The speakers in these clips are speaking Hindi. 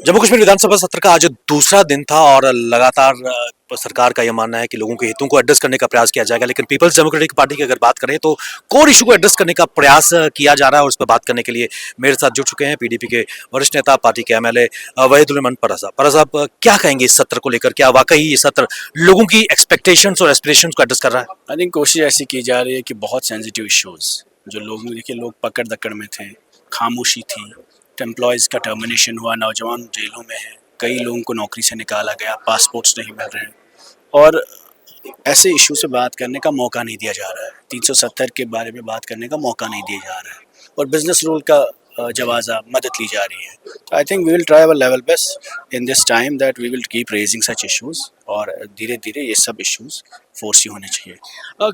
जम्मू कश्मीर विधानसभा सत्र का आज दूसरा दिन था और लगातार सरकार का यह मानना है कि लोगों के हितों को एड्रेस करने का प्रयास किया जाएगा, लेकिन पीपल्स डेमोक्रेटिक पार्टी की अगर बात करें तो कोर इशू को एड्रेस करने का प्रयास किया जा रहा है और उस पर बात करने के लिए मेरे साथ जुड़ चुके हैं पीडीपी के वरिष्ठ नेता, पार्टी के एमएलए वहीदुल रहमान परा साहब। परा साहब, क्या कहेंगे इस सत्र को लेकर? क्या वाकई ये सत्र लोगों की एक्सपेक्टेशंस और एस्पिरेशंस को एड्रेस कर रहा है? आई थिंक कोशिश ऐसी की जा रही है कि बहुत सेंसिटिव इश्यूज जो लोग देखिए, लोग पकड़ दकड़ में थे, खामोशी थी, एम्प्लॉयज़ का टर्मिनेशन हुआ, नौजवान जेलों में है, कई लोगों को नौकरी से निकाला गया, पासपोर्ट्स नहीं मिल रहे हैं और ऐसे इशू से बात करने का मौका नहीं दिया जा रहा है। 370 के बारे में बात करने का मौका नहीं दिया जा रहा है और बिजनेस रूल का जवाज़ा मदद ली जा रही है। तो I think we will try our level best in this time that we will keep raising such issues और धीरे धीरे ये सब इश्यूज फोर्स ही होने चाहिए।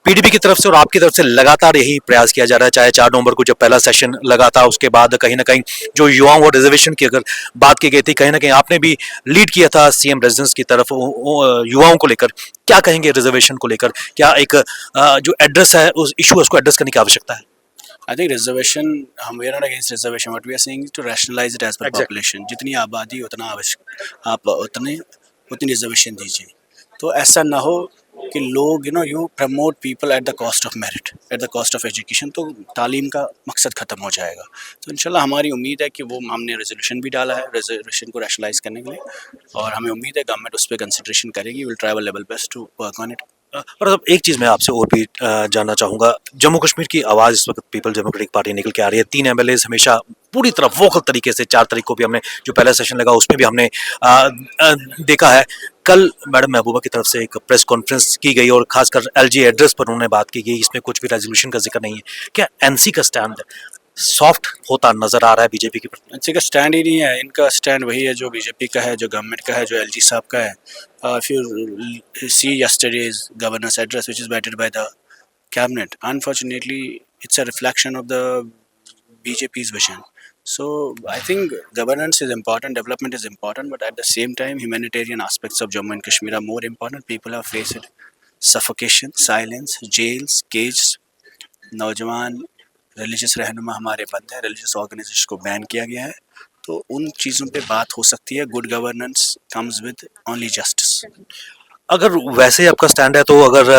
पीडीपी की तरफ से और आपकी तरफ से लगातार यही प्रयास किया जा रहा है, चाहे 4 नवंबर को जब पहला सेशन लगा था, उसके बाद कहीं ना कहीं जो युवाओं और रिजर्वेशन की अगर बात की गई थी, कहीं ना कहीं आपने भी लीड किया था सीएम रेजिडेंस की तरफ युवाओं को लेकर। क्या कहेंगे रिजर्वेशन को लेकर? क्या एक जो एड्रेस है उस इशू उसको एड्रेस करने की आवश्यकता है? I think reservation, we are not against reservation. What we are saying is to rationalize it as per population. जितनी आबादी उतना आवश्यक आप उतनी रिजर्वेशन दीजिए। तो ऐसा ना हो कि लोग you promote people at the cost of merit, at the cost of education, तो तालीम का मकसद ख़त्म हो जाएगा। तो इंशाल्लाह हमारी उम्मीद है कि वो हमने रेजोल्यूशन भी डाला है रिजर्वेशन को रैशनलाइज करने के लिए और हमें उम्मीद है गवर्नमेंट उस पर कंसिडरेशन करेगी। Will try our level best to work on it. और अब एक चीज़ मैं आपसे और भी जानना चाहूँगा, जम्मू कश्मीर की आवाज़ इस वक्त पीपल्स डेमोक्रेटिक पार्टी निकल के आ रही है। 3 एमएलएज हमेशा पूरी तरह वोकल तरीके से, 4 तारीख को भी हमने जो पहला सेशन लगा उसमें भी हमने देखा है। कल मैडम महबूबा की तरफ से एक प्रेस कॉन्फ्रेंस की गई और खासकर एलजी एड्रेस पर उन्होंने बात की गई, इसमें कुछ भी रेजोल्यूशन का जिक्र नहीं है। क्या एनसी का स्टैंड सॉफ्ट होता नजर आ रहा है बीजेपी की? एनसी का स्टैंड ही नहीं है, इनका स्टैंड वही है जो बीजेपी का है, जो गवर्नमेंट का है, जो एलजी साहब का है। If you see yesterday's governor's address, which is vetted by the cabinet, unfortunately, it's a reflection of the BJP's vision. So I think governance is important, development is important, but at the same time, humanitarian aspects of Jammu and Kashmir are more important. People have faced suffocation, silence, jails, cages. नौजवान रिलीजियस रहनुमा हमारे बंद हैं, रिलीजियस ऑर्गेनाइजेशन को बैन किया गया है। तो उन चीज़ों पे बात हो सकती है। Good governance comes with only justice. अगर वैसे ही आपका स्टैंड है, तो अगर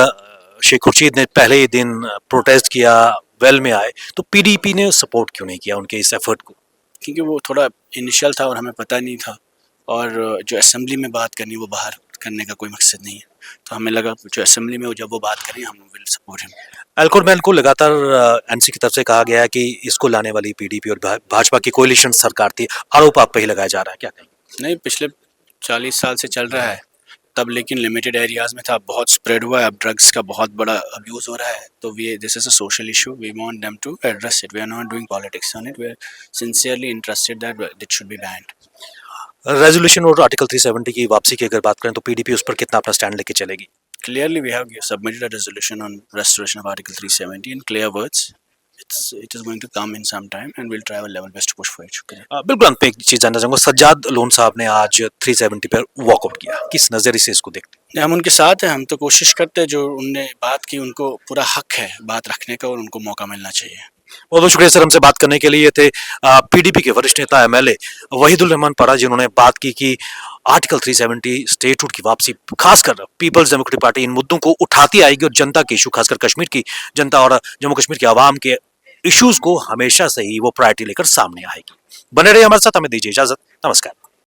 शेख खुर्शीद ने पहले ही दिन प्रोटेस्ट किया, वेल में आए, तो पीडीपी ने सपोर्ट क्यों नहीं किया उनके इस एफर्ट को? क्योंकि वो थोड़ा इनिशियल था और हमें पता नहीं था और जो असेंबली में बात करनी वो बाहर करने का कोई मकसद नहीं है। तो हमें लगा जो असेंबली में जब वो बात करें हम विल सपोर्ट हिम। एल्कोर मैन को लगातार एनसी की तरफ से कहा गया है कि इसको लाने वाली पीडीपी और भाजपा की कोalition सरकार थी। आरोप आप पे ही लगाया जा रहा है, क्या कहेंगे? नहीं, पिछले 40 साल से चल रहा है तब, लेकिन लिमिटेड एरियाज में था, अब बहुत स्प्रेड हुआ है, अब ड्रग्स का बहुत बड़ा अब्यूज हो रहा है। तो this is a social issue, we want them to address it, we are not doing politics on it, we are sincerely interested that it should be banned. Resolution और आर्टिकल 370 की वापसी की अगर बात करें तो पीडीपी उस पर कितना अपना स्टैंड लेके चलेगी? Clearly, we have submitted a resolution on restoration of Article 370 in clear words. It is going to come in some time, and we'll try our level best to push for it. शुक्रिया। बिल्कुल, अंत में एक चीज जानना चाहूंगा, सज्जाद लोन साहब ने आज 370 पर वॉकआउट किया, किस नजरिए से इसको देखते हैं? हम उनके साथ हैं, हम तो कोशिश करते हैं, जो उनने बात की उनको पूरा हक है बात रखने का और उनको मौका मिलना चाहिए। बहुत बहुत शुक्रिया सर, हमसे बात करने के लिए। ये थे पीडीपी के वरिष्ठ नेता एमएलए वहीदुल रहमान परा, जिन्होंने बात की कि आर्टिकल 370 स्टेटहुड की वापसी, खासकर पीपल्स डेमोक्रेटिक पार्टी इन मुद्दों को उठाती आएगी और जनता के इशू, खासकर कश्मीर की जनता और जम्मू कश्मीर के आवाम के इश्यूज को हमेशा से ही वो प्रायोरिटी लेकर सामने आएगी। बने रहिए हमारे साथ, हमें दीजिए इजाजत, नमस्कार।